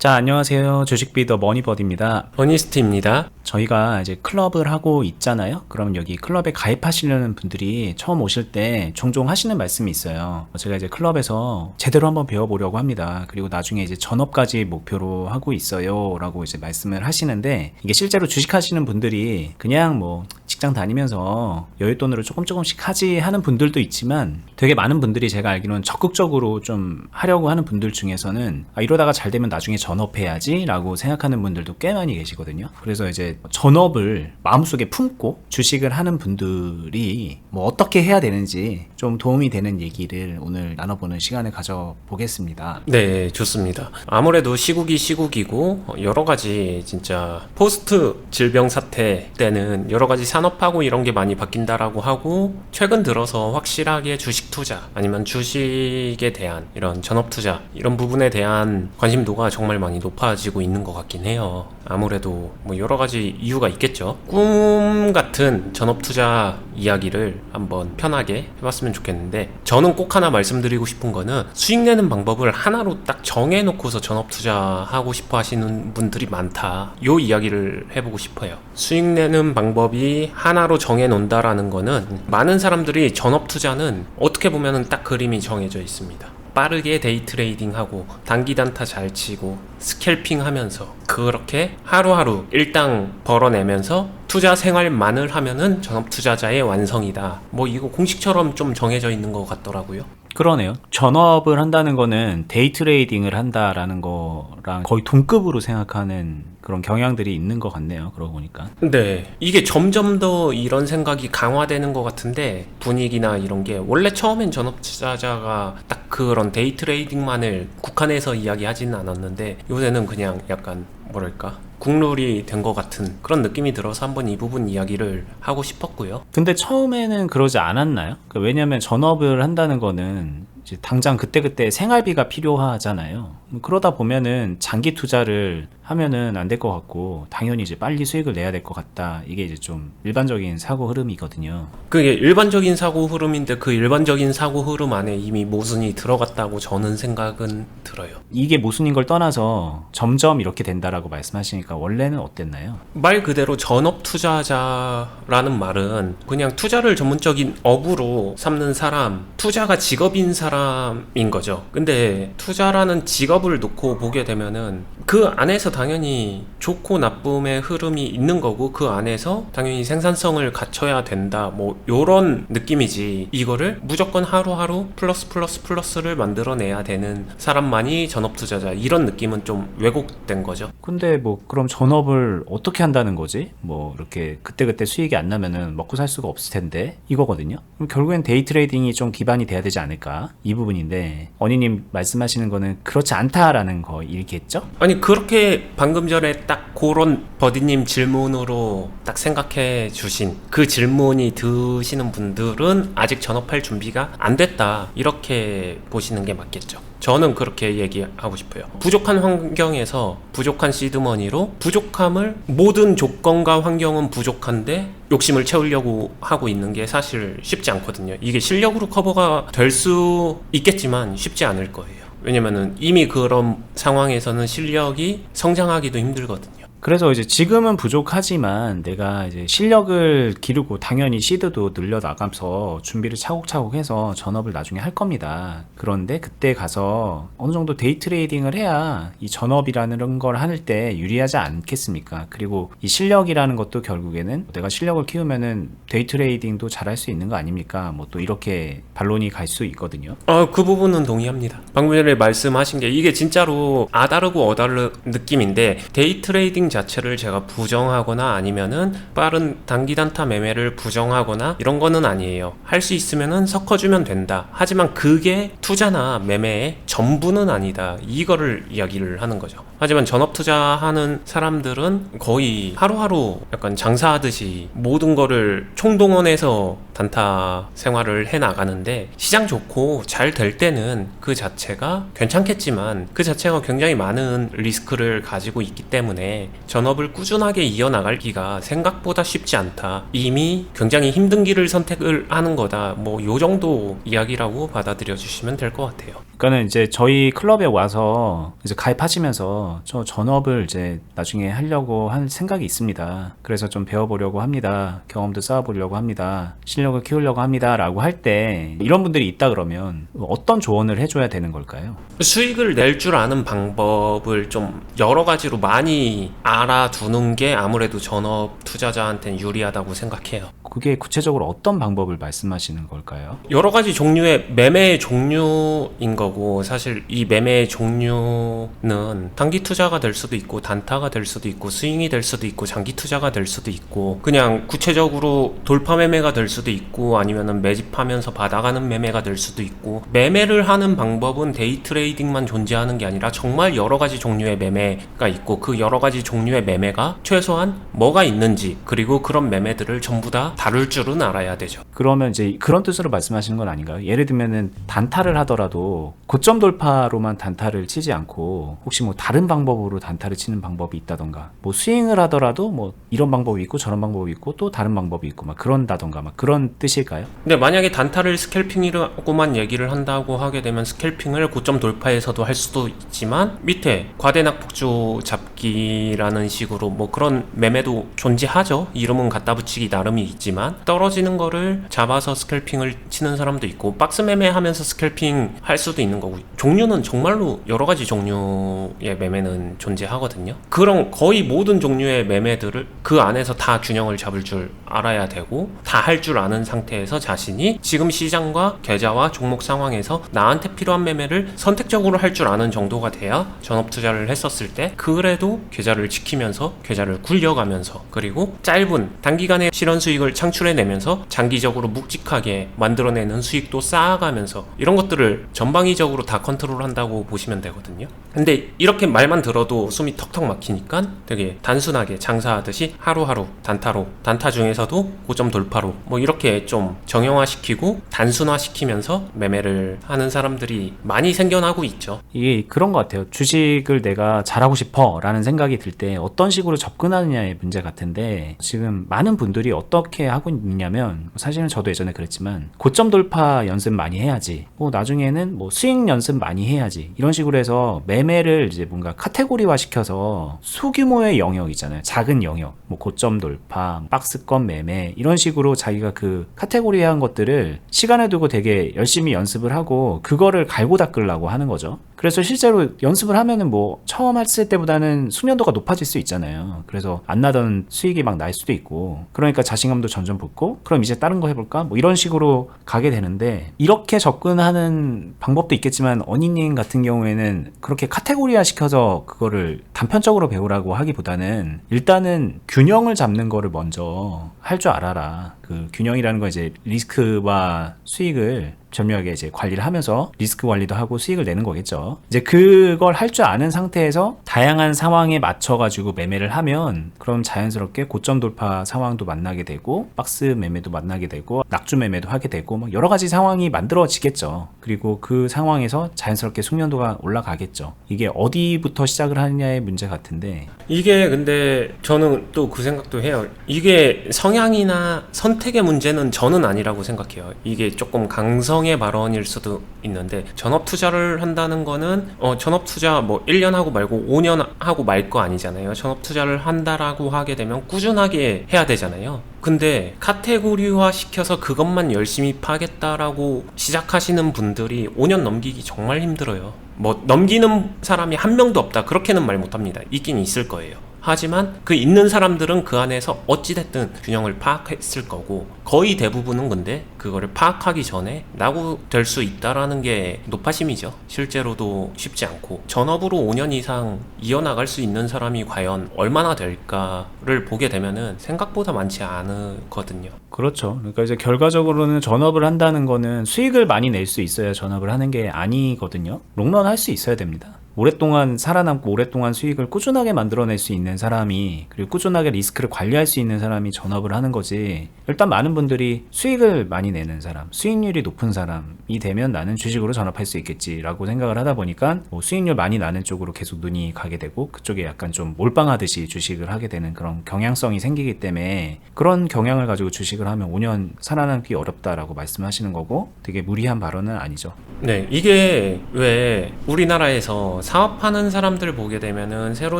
자, 안녕하세요. 주식비더 머니버디입니다. 허니스트입니다. 저희가 이제 클럽을 하고 있잖아요. 그럼 여기 클럽에 가입하시려는 분들이 처음 오실 때 종종 하시는 말씀이 있어요. 제가 이제 클럽에서 제대로 한번 배워보려고 합니다. 그리고 나중에 이제 전업까지 목표로 하고 있어요. 라고 이제 말씀을 하시는데, 이게 실제로 주식하시는 분들이 그냥 뭐 직장 다니면서 여윳돈으로 조금씩 하지 하는 분들도 있지만, 되게 많은 분들이 제가 알기로는 적극적으로 좀 하려고 하는 분들 중에서는 이러다가 잘 되면 나중에 전업해야지 라고 생각하는 분들도 꽤 많이 계시거든요. 그래서 이제 전업을 마음속에 품고 주식을 하는 분들이 뭐 어떻게 해야 되는지 좀 도움이 되는 얘기를 오늘 나눠보는 시간을 가져보겠습니다. 네, 좋습니다. 아무래도 시국이 시국이고 여러 가지 진짜 포스트 질병 사태 때는 여러 가지 산업하고 이런 게 많이 바뀐다라고 하고, 최근 들어서 확실하게 주식 투자 아니면 주식에 대한 이런 전업 투자 이런 부분에 대한 관심도가 정말 많이 높아지고 있는 것 같긴 해요. 아무래도 뭐 여러 가지 이유가 있겠죠. 꿈 같은 전업 투자 이야기를 한번 편하게 해봤으면 좋겠는데, 저는 꼭 하나 말씀드리고 싶은 거는 수익 내는 방법을 하나로 딱 정해놓고서 전업 투자하고 싶어 하시는 분들이 많다, 요 이야기를 해보고 싶어요. 수익 내는 방법이 하나로 정해놓는다라는 거는, 많은 사람들이 전업 투자는 어떻게 보면은 딱 그림이 정해져 있습니다. 빠르게 데이 트레이딩하고 단기 단타 잘 치고 스캘핑 하면서 그렇게 하루하루 일당 벌어내면서 투자 생활만을 하면은 전업 투자자의 완성이다, 뭐 이거 공식처럼 좀 정해져 있는 것 같더라고요. 그러네요. 전업을 한다는 거는 데이 트레이딩을 한다라는 거랑 거의 동급으로 생각하는 그런 경향들이 있는 것 같네요. 그러고 보니까. 네, 이게 점점 더 이런 생각이 강화되는 것 같은데, 분위기나 이런 게 원래 처음엔 전업 투자자가 딱 그런 데이 트레이딩만을 국한해서 이야기하지는 않았는데, 요새는 그냥 약간 뭐랄까 국룰이 된 것 같은 그런 느낌이 들어서 한번 이 부분 이야기를 하고 싶었고요. 근데 처음에는 그러지 않았나요? 왜냐면 전업을 한다는 거는 이제 당장 그때그때 생활비가 필요하잖아요. 그러다 보면은 장기 투자를 하면은 안 될 것 같고, 당연히 이제 빨리 수익을 내야 될 것 같다. 이게 이제 좀 일반적인 사고 흐름이거든요. 그게 일반적인 사고 흐름인데, 그 일반적인 사고 흐름 안에 이미 모순이 들어갔다고 저는 생각은 들어요. 이게 모순인 걸 떠나서 점점 이렇게 된다라고 말씀하시니까 원래는 어땠나요? 말 그대로 전업 투자자라는 말은 그냥 투자를 전문적인 업으로 삼는 사람, 투자가 직업인 사람인 거죠. 근데 투자라는 직업을 놓고 보게 되면은 그 안에서 당연히 좋고 나쁨의 흐름이 있는 거고, 그 안에서 당연히 생산성을 갖춰야 된다, 뭐 요런 느낌이지, 이거를 무조건 하루하루 플러스를 만들어내야 되는 사람만이 전업 투자자, 이런 느낌은 좀 왜곡된 거죠. 근데 뭐 그럼 전업을 어떻게 한다는 거지? 뭐 이렇게 그때그때 수익이 안 나면은 먹고 살 수가 없을 텐데, 이거거든요. 그럼 결국엔 데이 트레이딩이 좀 기반이 돼야 되지 않을까, 이 부분인데, 언니님 말씀하시는 거는 그렇지 않다라는 거이겠죠? 아니, 그렇게 방금 전에 딱 그런 버디님 질문으로 딱 생각해 주신 그 질문이 드시는 분들은 아직 전업할 준비가 안 됐다, 이렇게 보시는 게 맞겠죠. 저는 그렇게 얘기하고 싶어요. 부족한 환경에서 부족한 시드머니로 부족함을, 모든 조건과 환경은 부족한데 욕심을 채우려고 하고 있는 게 사실 쉽지 않거든요. 이게 실력으로 커버가 될 수 있겠지만 쉽지 않을 거예요. 왜냐면은 이미 그런 상황에서는 실력이 성장하기도 힘들거든요. 그래서 이제 지금은 부족하지만 내가 이제 실력을 기르고 당연히 시드도 늘려나가면서 준비를 차곡차곡 해서 전업을 나중에 할 겁니다. 그런데 그때 가서 어느 정도 데이 트레이딩을 해야 이 전업이라는 걸 할 때 유리하지 않겠습니까? 그리고 이 실력이라는 것도 결국에는 내가 실력을 키우면은 데이 트레이딩도 잘할 수 있는 거 아닙니까? 뭐 또 이렇게 반론이 갈 수 있거든요. 그 부분은 동의합니다. 방금 전에 말씀하신 게 이게 진짜로 아다르고 어다르 느낌인데, 데이 트레이딩 자체를 제가 부정하거나 아니면은 빠른 단기 단타 매매를 부정하거나 이런 거는 아니에요. 할 수 있으면은 섞어주면 된다. 하지만 그게 투자나 매매의 전부는 아니다, 이거를 이야기를 하는 거죠. 하지만 전업 투자하는 사람들은 거의 하루하루 약간 장사하듯이 모든 거를 총동원해서 단타 생활을 해 나가는데, 시장 좋고 잘 될 때는 그 자체가 괜찮겠지만 그 자체가 굉장히 많은 리스크를 가지고 있기 때문에 전업을 꾸준하게 이어나가기가 생각보다 쉽지 않다, 이미 굉장히 힘든 길을 선택을 하는 거다, 뭐 요 정도 이야기라고 받아들여 주시면 될 것 같아요. 그러니까는 이제 저희 클럽에 와서 이제 가입하시면서 저 전업을 이제 나중에 하려고 한 생각이 있습니다. 그래서 좀 배워보려고 합니다. 경험도 쌓아보려고 합니다. 실력을 키우려고 합니다. 라고 할 때 이런 분들이 있다 그러면 어떤 조언을 해줘야 되는 걸까요? 수익을 낼 줄 아는 방법을 좀 여러 가지로 많이 알아두는 게 아무래도 전업 투자자한테는 유리하다고 생각해요. 그게 구체적으로 어떤 방법을 말씀하시는 걸까요? 여러 가지 종류의 매매의 종류인 거고, 사실 이 매매의 종류는 단기 투자가 될 수도 있고 단타가 될 수도 있고 스윙이 될 수도 있고 장기 투자가 될 수도 있고 그냥 구체적으로 돌파 매매가 될 수도 있고 아니면은 매집하면서 받아가는 매매가 될 수도 있고, 매매를 하는 방법은 데이 트레이딩만 존재하는 게 아니라 정말 여러 가지 종류의 매매가 있고, 그 여러 가지 종류의 매매가 최소한 뭐가 있는지, 그리고 그런 매매들을 전부 다 다룰 줄은 알아야 되죠. 그러면 이제 그런 뜻으로 말씀하시는 건 아닌가요? 예를 들면은 단타를 하더라도 고점 돌파로만 단타를 치지 않고 혹시 뭐 다른 방법으로 단타를 치는 방법이 있다던가, 뭐 스윙을 하더라도 뭐 이런 방법이 있고 저런 방법이 있고 또 다른 방법이 있고 막 그런다던가 막 그런 뜻일까요? 근데 만약에 단타를 스캘핑이라고만 얘기를 한다고 하게 되면 스캘핑을 고점 돌파에서도 할 수도 있지만 밑에 과대낙폭주 잡기라는 식으로 뭐 그런 매매도 존재하죠. 이름은 갖다 붙이기 나름이 있지만 떨어지는 거를 잡아서 스캘핑을 치는 사람도 있고, 박스 매매하면서 스캘핑 할 수도 있는 거고, 종류는 정말로 여러 가지 종류의 매매는 존재하거든요. 그런 거의 모든 종류의 매매들을 그 안에서 다 균형을 잡을 줄 알아야 되고, 다 할 줄 아는 상태에서 자신이 지금 시장과 계좌와 종목 상황에서 나한테 필요한 매매를 선택적으로 할 줄 아는 정도가 돼야 전업 투자를 했었을 때 그래도 계좌를 지키면서 계좌를 굴려가면서, 그리고 짧은 단기간에 실현 수익을 창출해내면서 장기적으로 묵직하게 만들어내는 수익도 쌓아가면서 이런 것들을 전방위적으로 다 컨트롤한다고 보시면 되거든요. 근데 이렇게 말만 들어도 숨이 턱턱 막히니까 되게 단순하게 장사하듯이 하루하루 단타로, 단타 중에서도 고점 돌파로 뭐 이렇게 좀 정형화시키고 단순화시키면서 매매를 하는 사람들이 많이 생겨나고 있죠. 이게 그런 것 같아요. 주식을 내가 잘하고 싶어 라는 생각이 들 때 어떤 식으로 접근하느냐의 문제 같은데, 지금 많은 분들이 어떻게 하고 있냐면, 사실은 저도 예전에 그랬지만 고점 돌파 연습 많이 해야지, 뭐 나중에는 뭐 수익 연습 많이 해야지, 이런 식으로 해서 매매를 이제 뭔가 카테고리화 시켜서 소규모의 영역이잖아요. 작은 영역, 뭐 고점 돌파, 박스권 매매, 이런 식으로 자기가 그 카테고리화한 것들을 시간을 두고 되게 열심히 연습을 하고 그거를 갈고 닦으려고 하는 거죠. 그래서 실제로 연습을 하면은 뭐 처음 했을 때보다는 숙련도가 높아질 수 있잖아요. 그래서 안 나던 수익이 막 날 수도 있고, 그러니까 자신감도 점점 붙고, 그럼 이제 다른 거 해볼까? 뭐 이런 식으로 가게 되는데, 이렇게 접근하는 방법도 있겠지만 어니님 같은 경우에는 그렇게 카테고리화 시켜서 그거를 단편적으로 배우라고 하기보다는 일단은 균형을 잡는 거를 먼저 할 줄 알아라. 그 균형이라는 건 이제 리스크와 수익을 절묘하게 이제 관리를 하면서 리스크 관리도 하고 수익을 내는 거겠죠. 이제 그걸 할 줄 아는 상태에서 다양한 상황에 맞춰가지고 매매를 하면, 그럼 자연스럽게 고점 돌파 상황도 만나게 되고, 박스 매매도 만나게 되고, 낙주 매매도 하게 되고, 막 여러 가지 상황이 만들어지겠죠. 그리고 그 상황에서 자연스럽게 숙련도가 올라가겠죠. 이게 어디부터 시작을 하느냐의 문제 같은데, 이게 근데 저는 또 그 생각도 해요. 이게 성향이나 선택의 문제는 저는 아니라고 생각해요. 이게 조금 강성의 발언일 수도 있는데, 전업 투자를 한다는 거는 전업 투자 뭐 1년 하고 말고 5년 하고 말 거 아니잖아요. 전업 투자를 한다라고 하게 되면 꾸준하게 해야 되잖아요. 근데 카테고리화 시켜서 그것만 열심히 파겠다라고 시작하시는 분들이 5년 넘기기 정말 힘들어요. 뭐 넘기는 사람이 한 명도 없다 그렇게는 말 못합니다. 있긴 있을 거예요. 하지만 그 있는 사람들은 그 안에서 어찌됐든 균형을 파악했을 거고, 거의 대부분은 근데 그거를 파악하기 전에 낙오될 수 있다라는 게 높아심이죠. 실제로도 쉽지 않고, 전업으로 5년 이상 이어나갈 수 있는 사람이 과연 얼마나 될까를 보게 되면은 생각보다 많지 않거든요. 그렇죠. 그러니까 이제 결과적으로는 전업을 한다는 거는 수익을 많이 낼 수 있어야 전업을 하는 게 아니거든요. 롱런 할 수 있어야 됩니다. 오랫동안 살아남고 오랫동안 수익을 꾸준하게 만들어낼 수 있는 사람이, 그리고 꾸준하게 리스크를 관리할 수 있는 사람이 전업을 하는 거지. 일단 많은 분들이 수익을 많이 내는 사람, 수익률이 높은 사람이 되면 나는 주식으로 전업할 수 있겠지라고 생각을 하다 보니까 뭐 수익률 많이 나는 쪽으로 계속 눈이 가게 되고, 그쪽에 약간 좀 몰빵하듯이 주식을 하게 되는 그런 경향성이 생기기 때문에, 그런 경향을 가지고 주식을 하면 5년 살아남기 어렵다라고 말씀하시는 거고, 되게 무리한 발언은 아니죠. 네, 이게 왜 우리나라에서 사업하는 사람들 보게 되면은 새로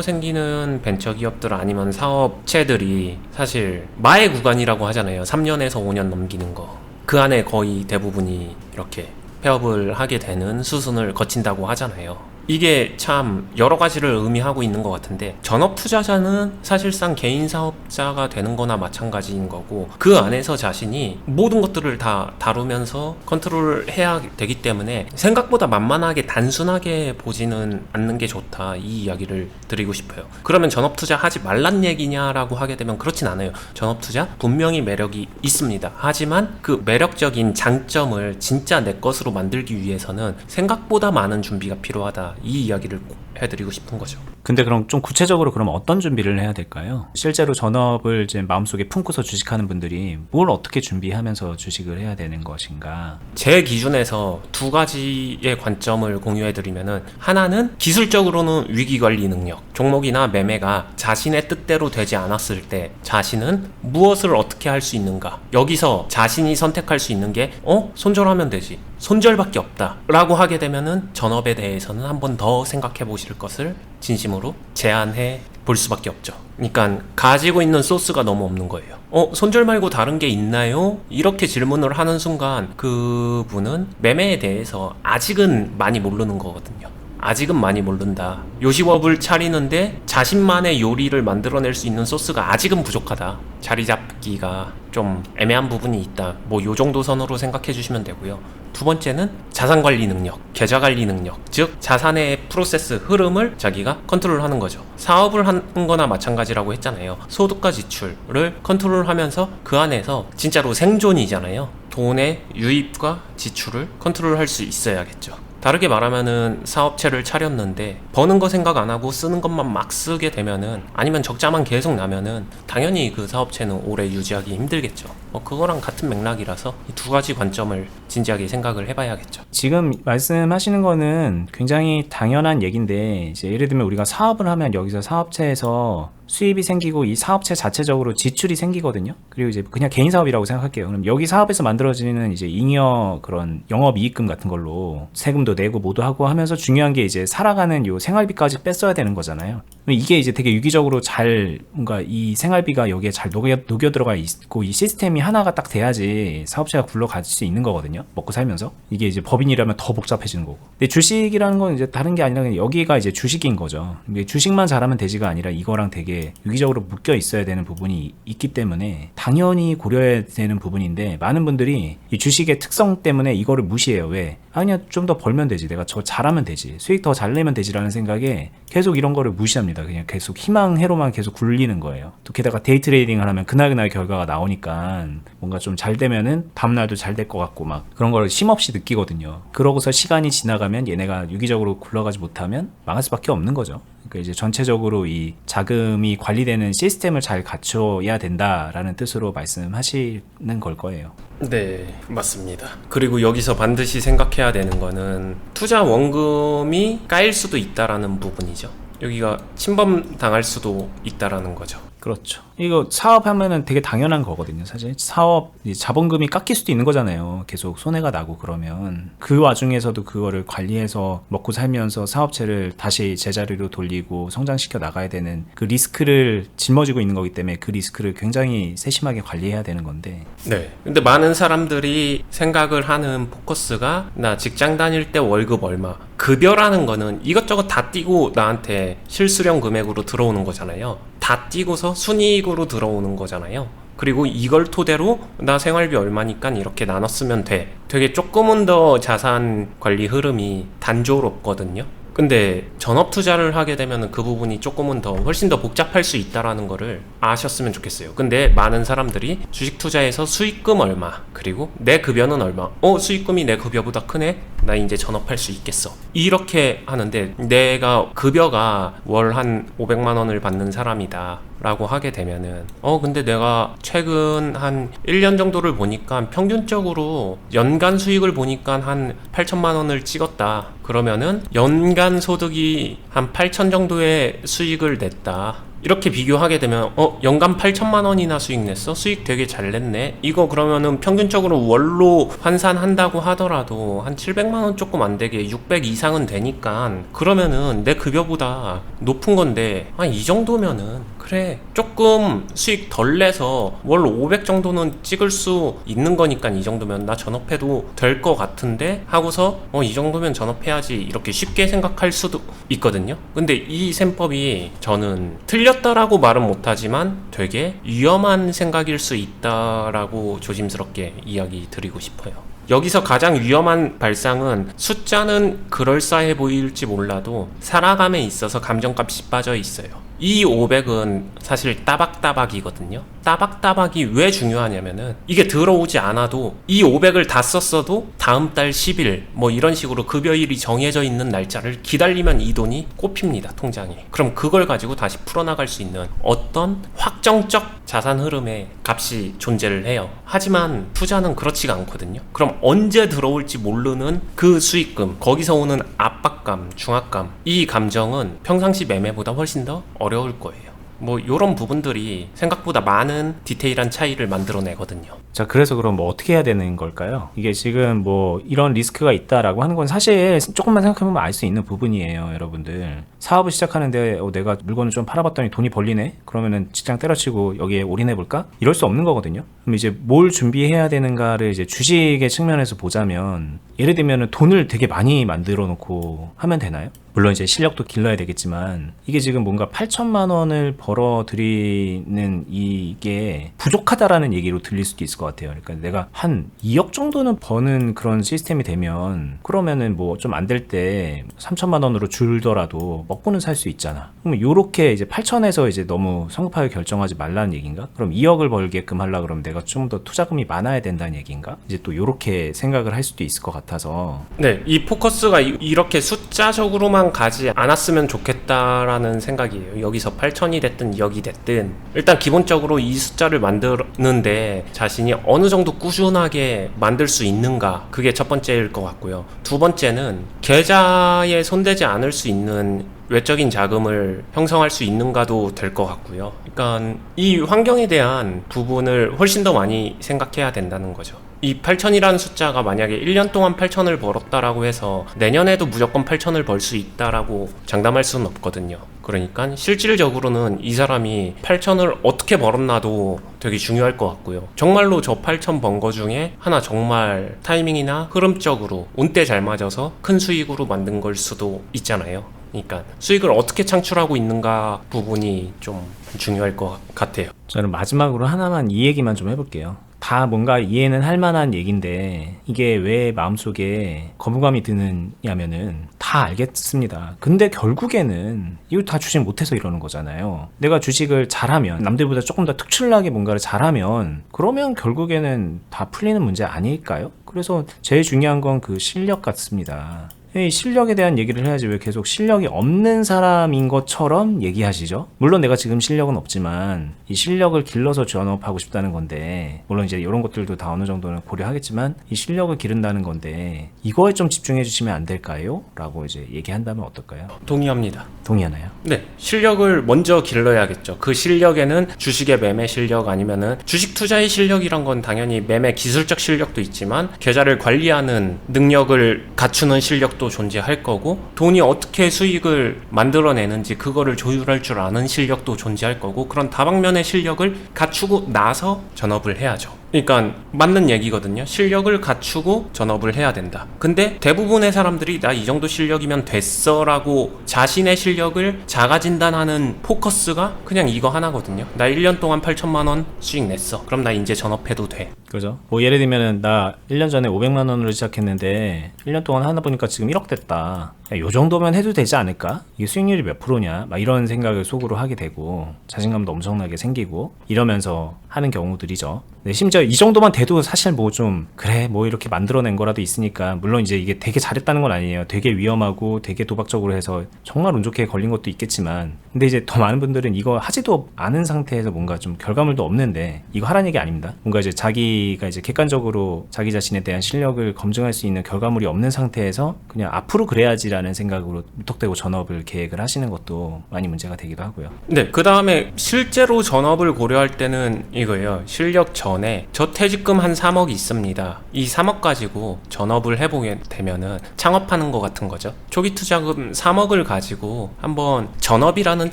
생기는 벤처기업들 아니면 사업체들이 사실 마의 구간이라고 하잖아요. 3년에서 5년 넘기는 거. 그 안에 거의 대부분이 이렇게 폐업을 하게 되는 수순을 거친다고 하잖아요. 이게 참 여러 가지를 의미하고 있는 것 같은데, 전업 투자자는 사실상 개인 사업자가 되는 거나 마찬가지인 거고, 그 안에서 자신이 모든 것들을 다 다루면서 컨트롤 해야 되기 때문에 생각보다 만만하게 단순하게 보지는 않는 게 좋다, 이 이야기를 드리고 싶어요. 그러면 전업 투자 하지 말란 얘기냐라고 하게 되면 그렇진 않아요. 전업 투자 분명히 매력이 있습니다. 하지만 그 매력적인 장점을 진짜 내 것으로 만들기 위해서는 생각보다 많은 준비가 필요하다, 이 이야기를 꼭 해드리고 싶은 거죠. 근데 그럼 좀 구체적으로 그럼 어떤 준비를 해야 될까요? 실제로 전업을 이제 마음속에 품고서 주식하는 분들이 뭘 어떻게 준비하면서 주식을 해야 되는 것인가? 제 기준에서 두 가지의 관점을 공유해드리면은, 하나는 기술적으로는 위기관리 능력, 종목이나 매매가 자신의 뜻대로 되지 않았을 때 자신은 무엇을 어떻게 할 수 있는가, 여기서 자신이 선택할 수 있는 게 손절하면 되지, 손절밖에 없다 라고 하게 되면은 전업에 대해서는 한 번 더 생각해 보실 것을 진심으로 제안해 볼 수밖에 없죠. 그러니까 가지고 있는 소스가 너무 없는 거예요. 손절 말고 다른 게 있나요? 이렇게 질문을 하는 순간 그분은 매매에 대해서 아직은 많이 모르는 거거든요. 아직은 많이 모른다. 요식업을 차리는데 자신만의 요리를 만들어낼 수 있는 소스가 아직은 부족하다. 자리 잡기가 좀 애매한 부분이 있다. 뭐 요 정도 선으로 생각해 주시면 되고요. 두 번째는 자산관리 능력, 계좌관리 능력, 즉 자산의 프로세스, 흐름을 자기가 컨트롤하는 거죠. 사업을 하는 거나 마찬가지라고 했잖아요. 소득과 지출을 컨트롤하면서 그 안에서 진짜로 생존이잖아요. 돈의 유입과 지출을 컨트롤할 수 있어야겠죠. 다르게 말하면은 사업체를 차렸는데 버는 거 생각 안 하고 쓰는 것만 막 쓰게 되면은, 아니면 적자만 계속 나면은 당연히 그 사업체는 오래 유지하기 힘들겠죠. 그거랑 같은 맥락이라서 이 두 가지 관점을 진지하게 생각을 해봐야겠죠. 지금 말씀하시는 거는 굉장히 당연한 얘기인데, 이제 예를 들면 우리가 사업을 하면 여기서 사업체에서 수입이 생기고 이 사업체 자체적으로 지출이 생기거든요. 그리고 이제 그냥 개인 사업이라고 생각할게요. 그럼 여기 사업에서 만들어지는 이제 잉여 그런 영업 이익금 같은 걸로 세금도 내고 뭐도 하고 하면서, 중요한 게 이제 살아가는 요 생활비까지 뺐어야 되는 거잖아요. 이게 이제 되게 유기적으로 잘, 뭔가 이 생활비가 여기에 잘 녹여 들어가 있고, 이 시스템이 하나가 딱 돼야지 사업체가 굴러갈 수 있는 거거든요. 먹고 살면서. 이게 이제 법인이라면 더 복잡해지는 거고. 근데 주식이라는 건 이제 다른 게 아니라 그냥 여기가 이제 주식인 거죠. 주식만 잘하면 되지가 아니라 이거랑 되게 유기적으로 묶여 있어야 되는 부분이 있기 때문에 당연히 고려해야 되는 부분인데, 많은 분들이 이 주식의 특성 때문에 이거를 무시해요. 왜? 아니야, 좀 더 벌면 되지, 내가 저 잘하면 되지, 수익 더 잘 내면 되지라는 생각에 계속 이런 거를 무시합니다. 그냥 계속 희망회로만 계속 굴리는 거예요. 또 게다가 데이 트레이딩을 하면 그날 결과가 나오니까 뭔가 좀 잘 되면은 다음날도 잘 될 것 같고 막 그런 걸 쉼없이 느끼거든요. 그러고서 시간이 지나가면 얘네가 유기적으로 굴러가지 못하면 망할 수밖에 없는 거죠. 그러니까 이제 전체적으로 이 자금이 관리되는 시스템을 잘 갖춰야 된다라는 뜻으로 말씀하시는 걸 거예요. 네, 맞습니다. 그리고 여기서 반드시 생각해야 되는 거는 투자 원금이 까일 수도 있다라는 부분이죠. 여기가 침범 당할 수도 있다라는 거죠. 그렇죠. 이거 사업하면은 되게 당연한 거거든요. 사실 사업 자본금이 깎일 수도 있는 거잖아요. 계속 손해가 나고 그러면 그 와중에서도 그거를 관리해서 먹고 살면서 사업체를 다시 제자리로 돌리고 성장시켜 나가야 되는 그 리스크를 짊어지고 있는 거기 때문에 그 리스크를 굉장히 세심하게 관리해야 되는 건데. 네. 근데 많은 사람들이 생각을 하는 포커스가 나 직장 다닐 때 월급 얼마, 급여라는 거는 이것저것 다 띄고 나한테 실수령 금액으로 들어오는 거잖아요. 다 띄고서 순이익으로 들어오는 거잖아요. 그리고 이걸 토대로 나 생활비 얼마니까 이렇게 나눴으면 돼. 되게 조금은 더 자산 관리 흐름이 단조롭거든요. 근데 전업 투자를 하게 되면 그 부분이 조금은 더 훨씬 더 복잡할 수 있다라는 거를 아셨으면 좋겠어요. 근데 많은 사람들이 주식 투자에서 수익금 얼마, 그리고 내 급여는 얼마, 수익금이 내 급여보다 크네? 나 이제 전업할 수 있겠어. 이렇게 하는데, 내가 급여가 월 한 500만 원을 받는 사람이다 라고 하게 되면은 근데 내가 최근 한 1년 정도를 보니까 평균적으로 연간 수익을 보니까 한 8천만 원을 찍었다. 그러면은 연간 소득이 한 8천 정도의 수익을 냈다. 이렇게 비교하게 되면 연간 8천만 원이나 수익 냈어? 수익 되게 잘 냈네? 이거 그러면은 평균적으로 월로 환산한다고 하더라도 한 700만 원 조금 안 되게 600 이상은 되니까, 그러면은 내 급여보다 높은 건데 이 정도면은 그래 조금 수익 덜 내서 월 500 정도는 찍을 수 있는 거니까 이 정도면 나 전업해도 될 것 같은데 하고서 이 정도면 전업해야지 이렇게 쉽게 생각할 수도 있거든요. 근데 이 셈법이 저는 틀렸다라고 말은 못하지만 되게 위험한 생각일 수 있다라고 조심스럽게 이야기 드리고 싶어요. 여기서 가장 위험한 발상은, 숫자는 그럴싸해 보일지 몰라도 살아감에 있어서 감정값이 빠져 있어요. 이 500은 사실 따박따박이거든요. 따박따박이 왜 중요하냐면은, 이게 들어오지 않아도 이 500을 다 썼어도 다음 달 10일 뭐 이런 식으로 급여일이 정해져 있는 날짜를 기다리면 이 돈이 꼽힙니다, 통장에. 그럼 그걸 가지고 다시 풀어나갈 수 있는 어떤 확정적 자산 흐름의 값이 존재를 해요. 하지만 투자는 그렇지가 않거든요. 그럼 언제 들어올지 모르는 그 수익금, 거기서 오는 압박감, 중압감, 이 감정은 평상시 매매보다 훨씬 더 어려울 거예요. 뭐 이런 부분들이 생각보다 많은 디테일한 차이를 만들어내거든요. 자, 그래서 그럼 뭐 어떻게 해야 되는 걸까요? 이게 지금 뭐 이런 리스크가 있다라고 하는 건 사실 조금만 생각해보면 알 수 있는 부분이에요, 여러분들. 사업을 시작하는데 내가 물건을 좀 팔아봤더니 돈이 벌리네? 그러면은 직장 때려치고 여기에 올인해볼까? 이럴 수 없는 거거든요. 그럼 이제 뭘 준비해야 되는가를 이제 주식의 측면에서 보자면, 예를 들면은 돈을 되게 많이 만들어 놓고 하면 되나요? 물론 이제 실력도 길러야 되겠지만, 이게 지금 뭔가 8천만 원을 벌어들이는 이게 부족하다라는 얘기로 들릴 수도 있을 것 같아요. 그러니까 내가 한 2억 정도는 버는 그런 시스템이 되면, 그러면은 뭐 좀 안 될 때 3천만 원으로 줄더라도 먹고는 살 수 있잖아. 그럼 요렇게 이제 8천에서 이제 너무 성급하게 결정하지 말라는 얘기인가? 그럼 2억을 벌게끔 하려 그러면 내가 좀 더 투자금이 많아야 된다는 얘기인가? 이제 또 요렇게 생각을 할 수도 있을 것 같아서. 네, 이 포커스가 이렇게 숫자적으로만 가지 않았으면 좋겠다라는 생각이에요. 여기서 8천이 됐든 2억이 됐든 일단 기본적으로 이 숫자를 만드는데 자신이 어느 정도 꾸준하게 만들 수 있는가, 그게 첫 번째일 것 같고요. 두 번째는 계좌에 손대지 않을 수 있는 외적인 자금을 형성할 수 있는가도 될 것 같고요. 그러니까 이 환경에 대한 부분을 훨씬 더 많이 생각해야 된다는 거죠. 이 8천이라는 숫자가 만약에 1년 동안 8천을 벌었다라고 해서 내년에도 무조건 8천을 벌 수 있다라고 장담할 수는 없거든요. 그러니까 실질적으로는 이 사람이 8천을 어떻게 벌었나도 되게 중요할 것 같고요. 정말로 저 8천 번 거 중에 하나 정말 타이밍이나 흐름적으로 운때 잘 맞아서 큰 수익으로 만든 걸 수도 있잖아요. 그러니까 수익을 어떻게 창출하고 있는가 부분이 좀 중요할 것 같아요. 저는 마지막으로 하나만 이 얘기만 좀 해볼게요. 다 뭔가 이해는 할 만한 얘기인데 이게 왜 마음속에 거부감이 드느냐면은 다 알겠습니다. 근데 결국에는 이거 다 주식 못해서 이러는 거잖아요. 내가 주식을 잘하면, 남들보다 조금 더 특출나게 뭔가를 잘하면, 그러면 결국에는 다 풀리는 문제 아닐까요? 그래서 제일 중요한 건 그 실력 같습니다. 이 실력에 대한 얘기를 해야지 왜 계속 실력이 없는 사람인 것처럼 얘기하시죠? 물론 내가 지금 실력은 없지만 이 실력을 길러서 전업하고 싶다는 건데, 물론 이제 이런 것들도 다 어느 정도는 고려하겠지만 이 실력을 기른다는 건데 이거에 좀 집중해 주시면 안 될까요? 라고 이제 얘기한다면 어떨까요? 동의합니다. 동의하나요? 네, 실력을 먼저 길러야겠죠. 그 실력에는 주식의 매매 실력, 아니면은 주식 투자의 실력이란 건 당연히 매매 기술적 실력도 있지만 계좌를 관리하는 능력을 갖추는 실력도 존재할 거고, 돈이 어떻게 수익을 만들어내는지 그거를 조율할 줄 아는 실력도 존재할 거고, 그런 다방면의 실력을 갖추고 나서 전업을 해야죠. 그러니까 맞는 얘기거든요. 실력을 갖추고 전업을 해야 된다. 근데 대부분의 사람들이 나 이 정도 실력이면 됐어라고 자신의 실력을 자가진단하는 포커스가 그냥 이거 하나거든요. 나 1년 동안 8천만 원 수익 냈어. 그럼 나 이제 전업해도 돼. 그죠? 뭐 예를 들면은 나 1년 전에 500만 원으로 시작했는데 1년 동안 하다 보니까 지금 1억 됐다. 야, 요 정도면 해도 되지 않을까? 이게 수익률이 몇 프로냐? 막 이런 생각을 속으로 하게 되고 자신감도 엄청나게 생기고 이러면서 하는 경우들이죠. 네, 심지어 이 정도만 돼도 사실 뭐 좀 그래 뭐 이렇게 만들어낸 거라도 있으니까 물론 이제 이게 되게 잘했다는 건 아니에요. 되게 위험하고 되게 도박적으로 해서 정말 운 좋게 걸린 것도 있겠지만 근데 이제 더 많은 분들은 이거 하지도 않은 상태에서 뭔가 좀 결과물도 없는데 이거 하라는 얘기 아닙니다. 뭔가 이제 자기가 이제 객관적으로 자기 자신에 대한 실력을 검증할 수 있는 결과물이 없는 상태에서 그냥 앞으로 그래야지라는 생각으로 무턱대고 전업을 계획을 하시는 것도 많이 문제가 되기도 하고요. 네, 그 다음에 실제로 전업을 고려할 때는 이거예요. 실력 전에 저퇴직금 한 3억 있습니다. 이 3억 가지고 전업을 해보게 되면은 창업하는 거 같은 거죠. 초기 투자금 3억을 가지고 한번 전업이라는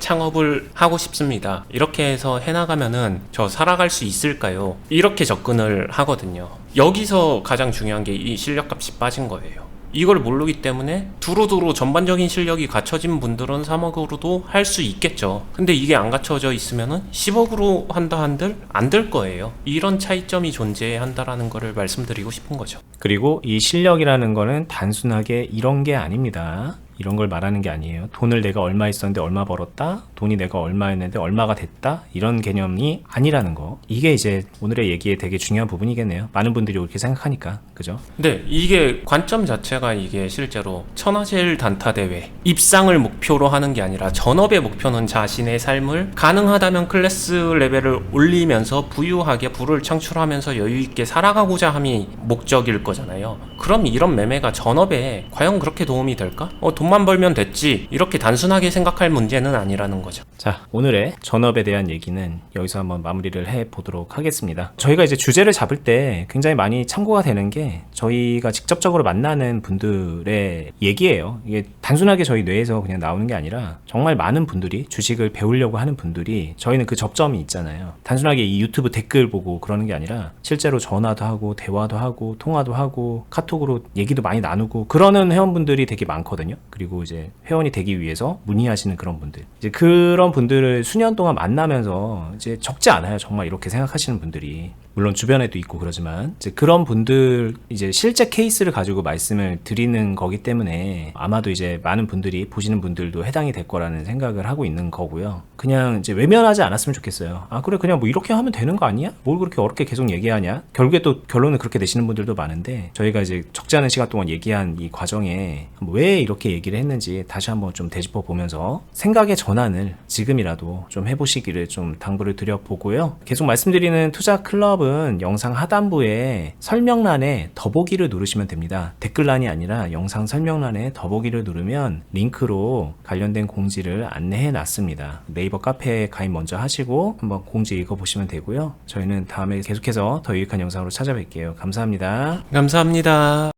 창업을 하고 싶습니다. 이렇게 해서 해나가면은 저 살아갈 수 있을까요? 이렇게 접근을 하거든요. 여기서 가장 중요한 게 이 실력값이 빠진 거예요. 이걸 모르기 때문에 두루두루 전반적인 실력이 갖춰진 분들은 3억으로도 할 수 있겠죠. 근데 이게 안 갖춰져 있으면은 10억으로 한다 한들 안 될 거예요. 이런 차이점이 존재해야 한다라는 거를 말씀드리고 싶은 거죠. 그리고 이 실력이라는 거는 단순하게 이런 게 아닙니다. 이런 걸 말하는 게 아니에요. 돈을 내가 얼마 있었는데 얼마 벌었다, 돈이 내가 얼마였는데 얼마가 됐다, 이런 개념이 아니라는 거. 이게 이제 오늘의 얘기에 되게 중요한 부분이겠네요. 많은 분들이 그렇게 생각하니까, 그죠? 네, 이게 관점 자체가 이게 실제로 천하제일 단타 대회 입상을 목표로 하는 게 아니라 전업의 목표는 자신의 삶을 가능하다면 클래스 레벨을 올리면서 부유하게 부를 창출하면서 여유 있게 살아가고자 함이 목적일 거잖아요. 그럼 이런 매매가 전업에 과연 그렇게 도움이 될까? 돈만 벌면 됐지, 이렇게 단순하게 생각할 문제는 아니라는 거죠. 자, 오늘의 전업에 대한 얘기는 여기서 한번 마무리를 해보도록 하겠습니다. 저희가 이제 주제를 잡을 때 굉장히 많이 참고가 되는 게 저희가 직접적으로 만나는 분들의 얘기예요. 이게 단순하게 저희 뇌에서 그냥 나오는 게 아니라 정말 많은 분들이 주식을 배우려고 하는 분들이 저희는 그 접점이 있잖아요. 단순하게 이 유튜브 댓글 보고 그러는 게 아니라 실제로 전화도 하고 대화도 하고 통화도 하고 카톡으로 얘기도 많이 나누고 그러는 회원분들이 되게 많거든요. 그리고 이제 회원이 되기 위해서 문의하시는 그런 분들, 이제 그런 분들을 수년 동안 만나면서 이제 적지 않아요. 정말 이렇게 생각하시는 분들이. 물론 주변에도 있고 그러지만 이제 그런 분들 이제 실제 케이스를 가지고 말씀을 드리는 거기 때문에 아마도 이제 많은 분들이 보시는 분들도 해당이 될 거라는 생각을 하고 있는 거고요. 그냥 이제 외면하지 않았으면 좋겠어요. 아 그래 그냥 뭐 이렇게 하면 되는 거 아니야? 뭘 그렇게 어렵게 계속 얘기하냐? 결국에 또 결론은 그렇게 내시는 분들도 많은데 저희가 이제 적지 않은 시간 동안 얘기한 이 과정에 왜 이렇게 얘기를 했는지 다시 한번 좀 되짚어 보면서 생각의 전환을 지금이라도 좀 해보시기를 좀 당부를 드려보고요. 계속 말씀드리는 투자 클럽 영상 하단부에 설명란에 더보기를 누르시면 됩니다. 댓글란이 아니라 영상 설명란에 더보기를 누르면 링크로 관련된 공지를 안내해 놨습니다. 네이버 카페에 가입 먼저 하시고 한번 공지 읽어보시면 되고요. 저희는 다음에 계속해서 더 유익한 영상으로 찾아뵐게요. 감사합니다. 감사합니다.